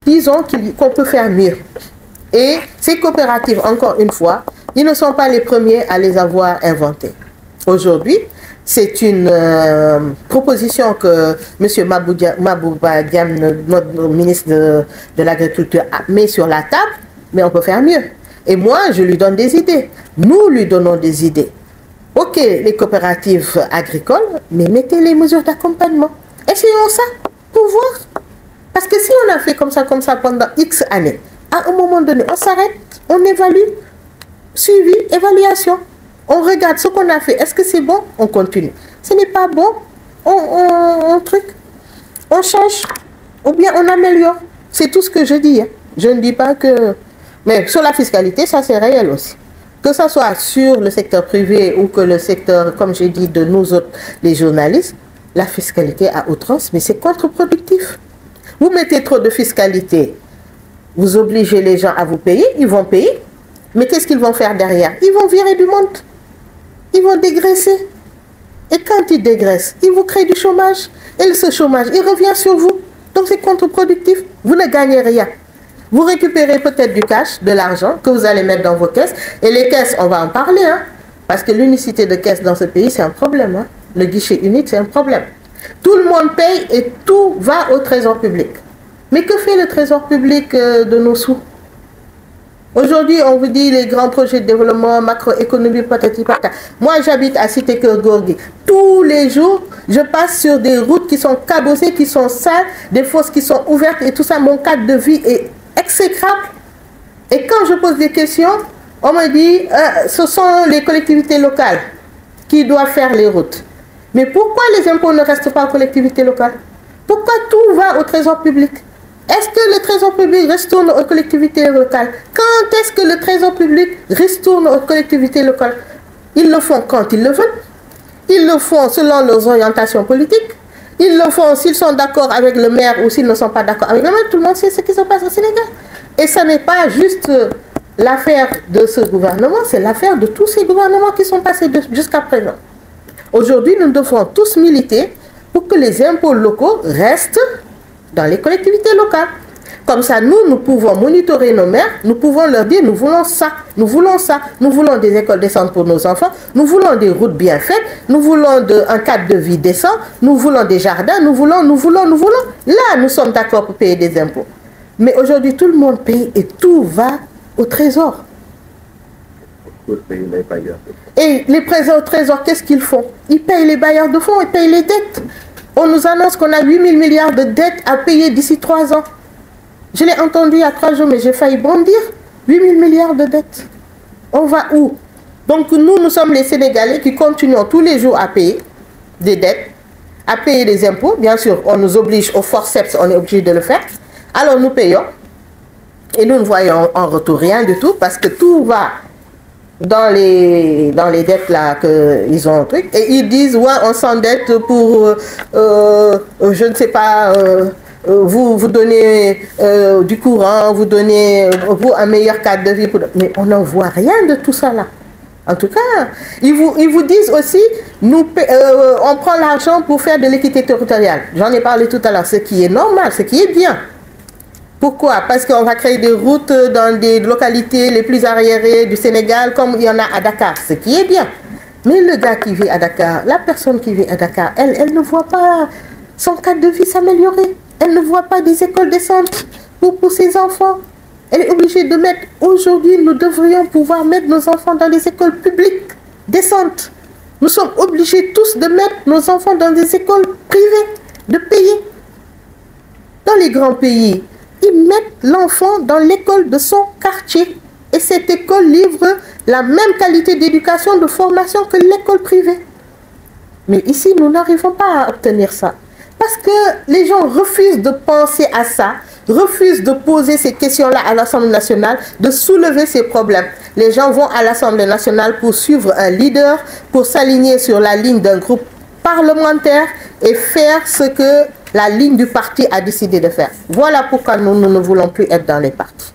disons qu'on peut faire mieux. Et ces coopératives, encore une fois, ils ne sont pas les premiers à les avoir inventées. Aujourd'hui, c'est une proposition que M. Mabouba Diam, notre ministre de l'Agriculture, met sur la table, mais on peut faire mieux. Et moi, je lui donne des idées. Nous lui donnons des idées. Ok, les coopératives agricoles, mais mettez les mesures d'accompagnement. Essayons ça pour voir. Parce que si on a fait comme ça pendant X années, à un moment donné, on s'arrête, on évalue, suivi, évaluation. On regarde ce qu'on a fait. Est-ce que c'est bon? On continue. Ce n'est pas bon, on change, ou bien on améliore. C'est tout ce que je dis. Hein. Je ne dis pas que... Mais sur la fiscalité, ça c'est réel aussi. Que ce soit sur le secteur privé ou que le secteur, comme j'ai dit, de nous autres, les journalistes, la fiscalité à outrance, mais c'est contre-productif. Vous mettez trop de fiscalité, vous obligez les gens à vous payer, ils vont payer. Mais qu'est-ce qu'ils vont faire derrière? Ils vont virer du monde. Ils vont dégraisser. Et quand ils dégraissent, ils vous créent du chômage. Et ce chômage, il revient sur vous. Donc c'est contre-productif. Vous ne gagnez rien. Vous récupérez peut-être du cash, de l'argent que vous allez mettre dans vos caisses. Et les caisses, on va en parler. Hein, parce que l'unicité de caisse dans ce pays, c'est un problème. Hein. Le guichet unique, c'est un problème. Tout le monde paye et tout va au trésor public. Mais que fait le trésor public de nos sous? Aujourd'hui, on vous dit les grands projets de développement, macroéconomie, patati patata. Moi, j'habite à Cité-Cœur Gorgui. Tous les jours, je passe sur des routes qui sont cabossées, qui sont sales, des fosses qui sont ouvertes et tout ça. Mon cadre de vie est exécrable. Et quand je pose des questions, on me dit ce sont les collectivités locales qui doivent faire les routes. Mais pourquoi les impôts ne restent pas aux collectivités locales? Pourquoi tout va au trésor public? Est-ce que le trésor public retourne aux collectivités locales? Quand est-ce que le trésor public retourne aux collectivités locales? Ils le font quand ils le veulent. Ils le font selon leurs orientations politiques. Ils le font s'ils sont d'accord avec le maire ou s'ils ne sont pas d'accord avec le maire. Tout le monde sait ce qui se passe au Sénégal. Et ce n'est pas juste l'affaire de ce gouvernement, c'est l'affaire de tous ces gouvernements qui sont passés jusqu'à présent. Aujourd'hui, nous devons tous militer pour que les impôts locaux restent dans les collectivités locales. Comme ça, nous pouvons monitorer nos maires, nous pouvons leur dire, nous voulons ça, nous voulons ça, nous voulons des écoles décentes pour nos enfants, nous voulons des routes bien faites, nous voulons un cadre de vie décent, nous voulons des jardins, nous voulons. Là, nous sommes d'accord pour payer des impôts. Mais aujourd'hui, tout le monde paye et tout va au trésor. Et les présents au trésor, qu'est-ce qu'ils font? Ils payent les bailleurs de fonds, ils payent les dettes. On nous annonce qu'on a 8 000 milliards de dettes à payer d'ici 3 ans. Je l'ai entendu il y a 3 jours, mais j'ai failli bondir. 8 000 milliards de dettes. On va où? Donc nous sommes les Sénégalais qui continuons tous les jours à payer des dettes, à payer des impôts. Bien sûr, on nous oblige au forceps, on est obligé de le faire. Alors nous payons et nous ne voyons en retour rien du tout parce que tout va dans les dettes là qu'ils ont un truc. Et ils disent, ouais, on s'endette pour, je ne sais pas, vous donnez du courant, vous donnez un meilleur cadre de vie. Mais on n'en voit rien de tout ça là. En tout cas, ils vous disent aussi, on prend l'argent pour faire de l'équité territoriale. J'en ai parlé tout à l'heure, ce qui est normal, ce qui est bien. Pourquoi? Parce qu'on va créer des routes dans des localités les plus arriérées du Sénégal, comme il y en a à Dakar, ce qui est bien. Mais le gars qui vit à Dakar, la personne qui vit à Dakar, elle ne voit pas son cadre de vie s'améliorer. Elle ne voit pas des écoles décentes pour ses enfants. Elle est obligée de mettre, aujourd'hui, nous devrions pouvoir mettre nos enfants dans des écoles publiques décentes. Nous sommes obligés tous de mettre nos enfants dans des écoles privées, de payer. Dans les grands pays, ils mettent l'enfant dans l'école de son quartier. Et cette école livre la même qualité d'éducation, de formation que l'école privée. Mais ici, nous n'arrivons pas à obtenir ça. Parce que les gens refusent de penser à ça, refusent de poser ces questions-là à l'Assemblée nationale, de soulever ces problèmes. Les gens vont à l'Assemblée nationale pour suivre un leader, pour s'aligner sur la ligne d'un groupe parlementaire et faire ce que la ligne du parti a décidé de faire. Voilà pourquoi nous ne voulons plus être dans les partis.